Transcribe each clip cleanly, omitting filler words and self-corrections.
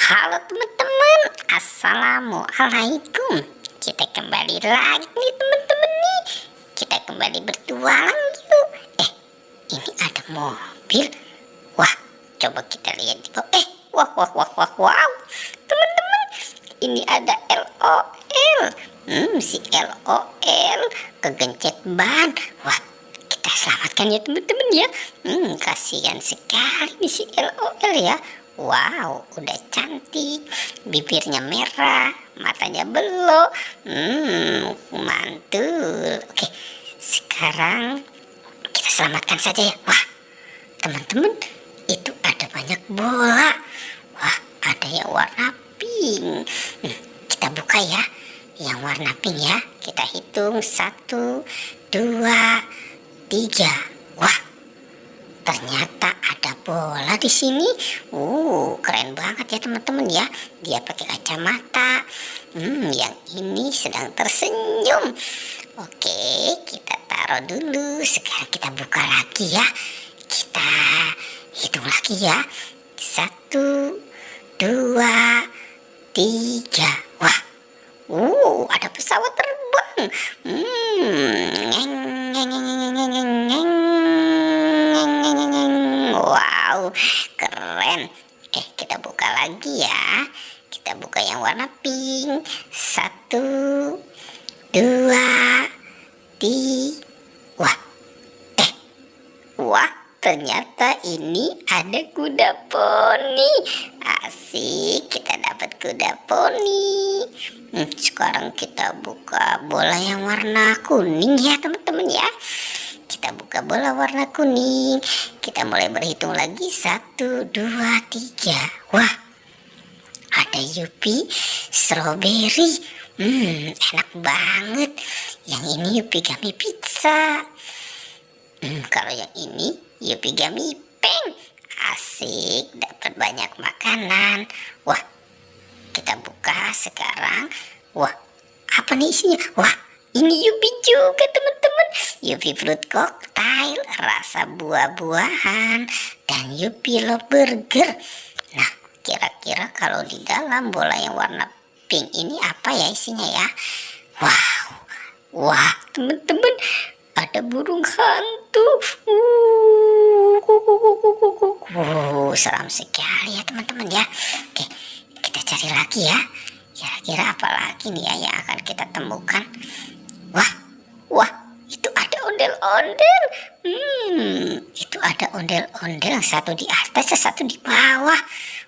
Halo teman-teman, assalamualaikum. Kita kembali lagi nih teman-teman nih. Kita kembali bertualang yuk. Ini ada mobil. Wah, coba kita lihat di bawah. Wow. Teman-teman, ini ada LOL. Si LOL kegencet ban. Wah, kita selamatkan ya teman-teman ya. Kasihan sekali nih si LOL ya. Wow, udah cantik, bibirnya merah, matanya belok, mantul. Oke, sekarang kita selamatkan saja ya. Wah, teman-teman, itu ada banyak bola. Wah, ada yang warna pink. Kita buka ya, yang warna pink ya. Kita hitung 1, 2, 3. Wah, ternyata ada bola di sini. Keren banget ya teman-teman ya. Dia pakai kacamata. Yang ini sedang tersenyum. Oke, kita taruh dulu. Sekarang kita buka lagi ya. Kita hitung lagi ya. 1, 2, 3. Wah, ada pesawat terbang. Wow, keren. Kita buka lagi ya. Kita buka yang warna pink. 1, 2, 3. Wah, ternyata ini ada kuda poni. Asik, kita dapat kuda poni. Sekarang kita buka bola yang warna kuning ya teman-teman ya. Kita buka bola warna kuning. Kita mulai berhitung lagi. 1, 2, 3. Wah, ada Yupi strawberry. Enak banget. Yang ini Yupi gummy pizza. Kalau yang ini Yupi gummy peng. Asik, dapat banyak makanan. Wah, kita buka sekarang. Wah, apa nih isinya? Wah, ini Yupi juga teman-teman. Yupi fruit cocktail rasa buah-buahan dan Yupi love burger. Nah, kira-kira kalau di dalam bola yang warna pink ini apa ya isinya ya? Wah, teman-teman, ada burung hantu. Seram sekali ya teman-teman ya. Oke, kita cari lagi ya. Kira-kira apa lagi nih ya yang akan kita temukan? Wah, itu ada ondel-ondel. Itu ada ondel-ondel, yang satu di atas, yang satu di bawah.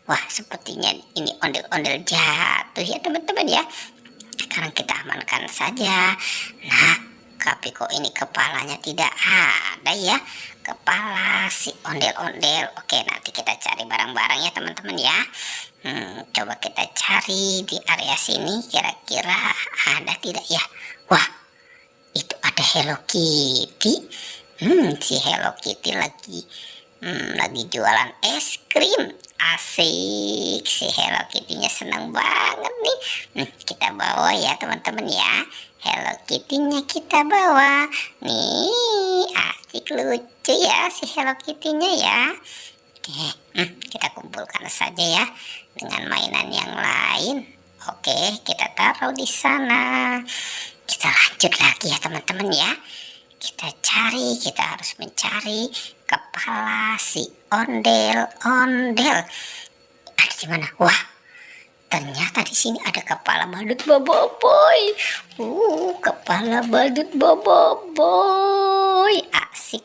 Wah, sepertinya ini ondel-ondel jatuh ya teman-teman ya. Sekarang kita amankan saja. Nah, tapi kok ini kepalanya tidak ada ya, kepala si ondel-ondel. Oke, nanti kita cari barang-barang ya teman-teman ya. Coba kita cari di area sini, kira-kira ada tidak ya. Wah, itu ada Hello Kitty. Si Hello Kitty lagi jualan es krim. Asik, si Hello Kitty-nya senang banget nih. Kita bawa ya teman-teman ya. Hello Kitty-nya kita bawa. Nih, asik lucu ya si Hello Kitty-nya ya. Oke, kita kumpulkan saja ya dengan mainan yang lain. Oke, kita taruh di sana. Kita lanjut lagi ya teman-teman ya. Kita harus mencari kepala si ondel-ondel. Ada di mana? Wah, ternyata di sini ada kepala badut boboiboy. Kepala badut boboiboy. Asik.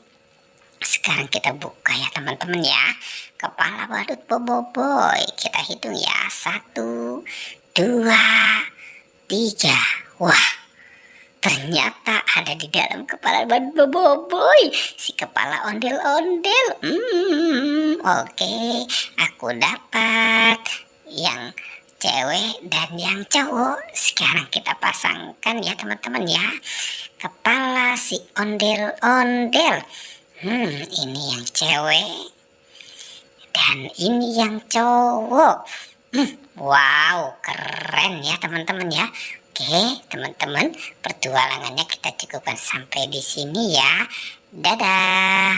Sekarang kita buka ya teman-teman ya. Kepala badut boboiboy. Kita hitung ya. 1, 2, 3. Wah, ternyata ada di dalam kepala badut boboiboy si kepala ondel-ondel. Oke, aku dapat yang cewek dan yang cowok. Sekarang kita pasangkan ya teman-teman ya. Kepala si ondel-ondel. Ini yang cewek dan ini yang cowok. Wow, keren ya teman-teman ya. Oke, teman-teman, pertualangannya kita cukupkan sampai di sini ya. Dadah.